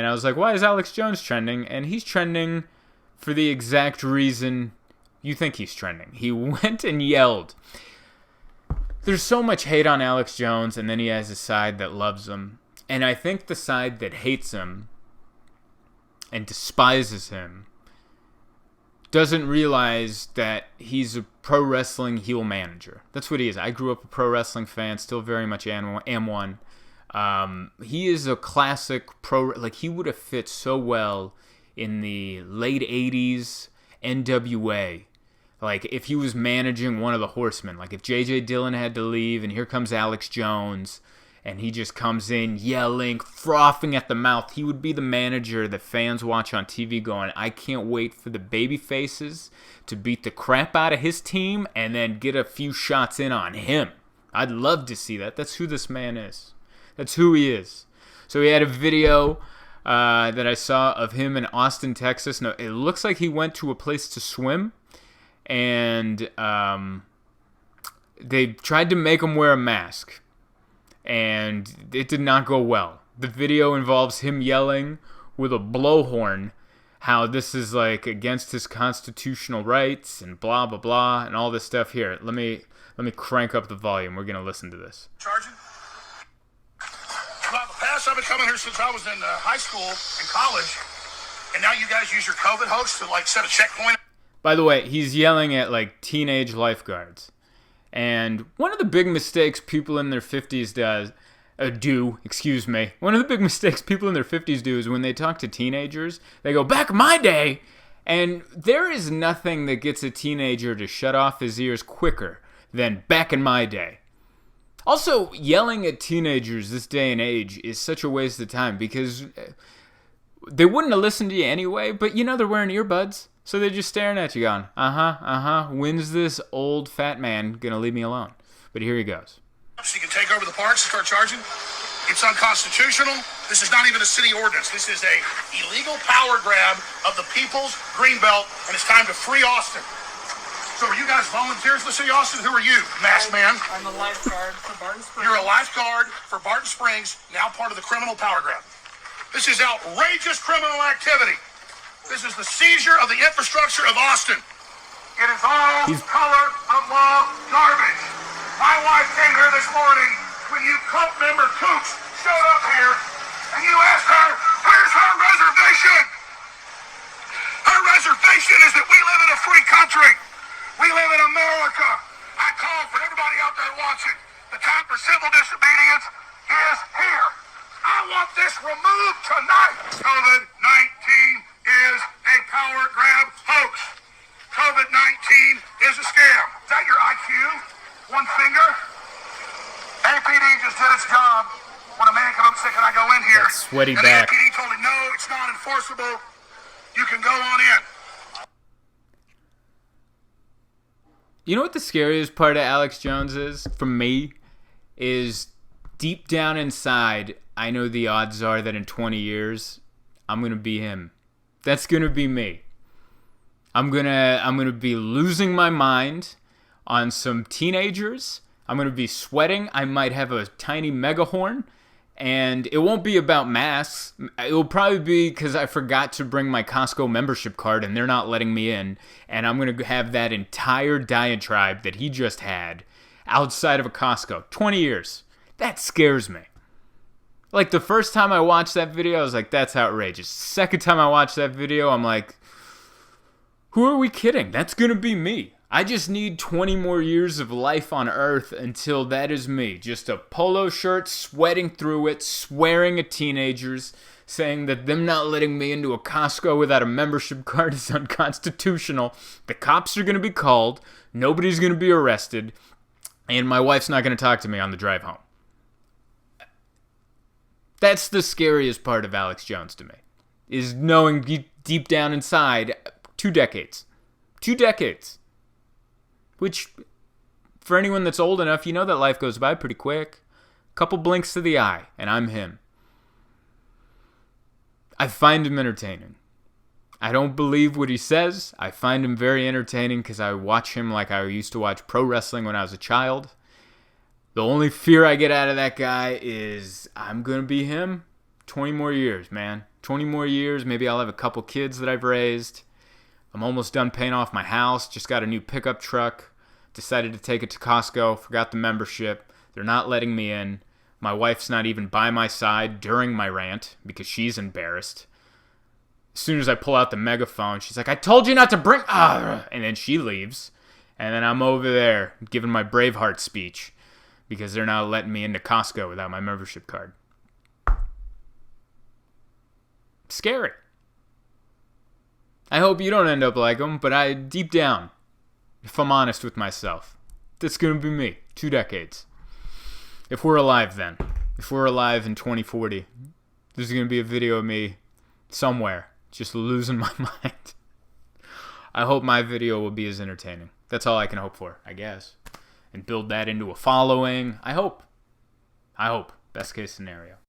And I was like, why is Alex Jones trending? And he's trending for the exact reason you think he's trending. He went and yelled. There's so much hate on Alex Jones, and then he has a side that loves him. And I think the side that hates him and despises him doesn't realize that he's a pro wrestling heel manager. That's what he is. I grew up a pro wrestling fan, still very much am one. He is a classic pro, like he would have fit so well in the late 80s NWA. Like if he was managing one of the Horsemen, like if J.J. Dillon had to leave and here comes Alex Jones and he just comes in yelling, frothing at the mouth, he would be the manager that fans watch on TV going, I can't wait for the baby faces to beat the crap out of his team and then get a few shots in on him. I'd love to see that. That's who this man is. That's who he is. So he had a video that I saw of him in Austin, Texas. Now, it looks like he went to a place to swim, and they tried to make him wear a mask, and it did not go well. The video involves him yelling with a blowhorn how this is like against his constitutional rights and blah, blah, blah, and all this stuff. Here, let me crank up the volume. We're going to listen to this. Charging? Well, the past, I've been coming here since I was in high school and college, and now you guys use your COVID host to, like, set a checkpoint. By the way, he's yelling at, like, teenage lifeguards. And one of the big mistakes people in their 50s One of the big mistakes people in their 50s do is when they talk to teenagers, they go, back in my day. And there is nothing that gets a teenager to shut off his ears quicker than back in my day. Also, yelling at teenagers this day and age is such a waste of time because they wouldn't have listened to you anyway, but you know they're wearing earbuds, so they're just staring at you going, when's this old fat man gonna leave me alone? But here he goes. So you can take over the parks and start charging? It's unconstitutional. This is not even a city ordinance. This is a illegal power grab of the people's greenbelt, and it's time to free Austin. So are you guys volunteers for the city of Austin? Who are you, masked man? I'm a lifeguard for Barton Springs. You're a lifeguard for Barton Springs, now part of the criminal power grab. This is outrageous criminal activity. This is the seizure of the infrastructure of Austin. It is all color of law garbage. My wife came here this morning when you cult member Kooks showed up here, and you asked her, where's her reservation? Her reservation is that we live in a free country. We live in America. I call for everybody out there watching. The time for civil disobedience is here. I want this removed tonight. COVID-19 is a power grab hoax. COVID-19 is a scam. Is that your IQ? One finger? APD just did its job. When a man comes up sick and I go in here, that sweaty and back. the APD told me, no, it's not enforceable. You can go on in. You know what the scariest part of Alex Jones is, for me, is deep down inside, I know the odds are that in 20 years, I'm going to be him. That's going to be me. I'm gonna be losing my mind on some teenagers. I'm going to be sweating. I might have a tiny megahorn. And it won't be about masks. It will probably be because I forgot to bring my Costco membership card and they're not letting me in. And I'm going to have that entire diatribe that he just had outside of a Costco. 20 years. That scares me. Like the first time I watched that video, I was like, that's outrageous. Second time I watched that video, I'm like, who are we kidding? That's going to be me. I just need 20 more years of life on Earth until that is me. Just a polo shirt, sweating through it, swearing at teenagers, saying that them not letting me into a Costco without a membership card is unconstitutional. The cops are going to be called, nobody's going to be arrested, and my wife's not going to talk to me on the drive home. That's the scariest part of Alex Jones to me, is knowing deep down inside 2 decades. 2 decades. Which, for anyone that's old enough, you know that life goes by pretty quick. Couple blinks to the eye, and I'm him. I find him entertaining. I don't believe what he says. I find him very entertaining because I watch him like I used to watch pro wrestling when I was a child. The only fear I get out of that guy is I'm going to be him 20 more years, man. 20 more years, maybe I'll have a couple kids that I've raised. I'm almost done paying off my house. Just got a new pickup truck. Decided to take it to Costco. Forgot the membership. They're not letting me in. My wife's not even by my side during my rant because she's embarrassed. As soon as I pull out the megaphone, she's like, I told you not to bring... And then she leaves. And then I'm over there giving my Braveheart speech because they're not letting me into Costco without my membership card. Scary. I hope you don't end up like them, but deep down, if I'm honest with myself, that's going to be me. 2 decades. If we're alive then. If we're alive in 2040, there's going to be a video of me somewhere just losing my mind. I hope my video will be as entertaining. That's all I can hope for, I guess. And build that into a following. I hope. Best case scenario.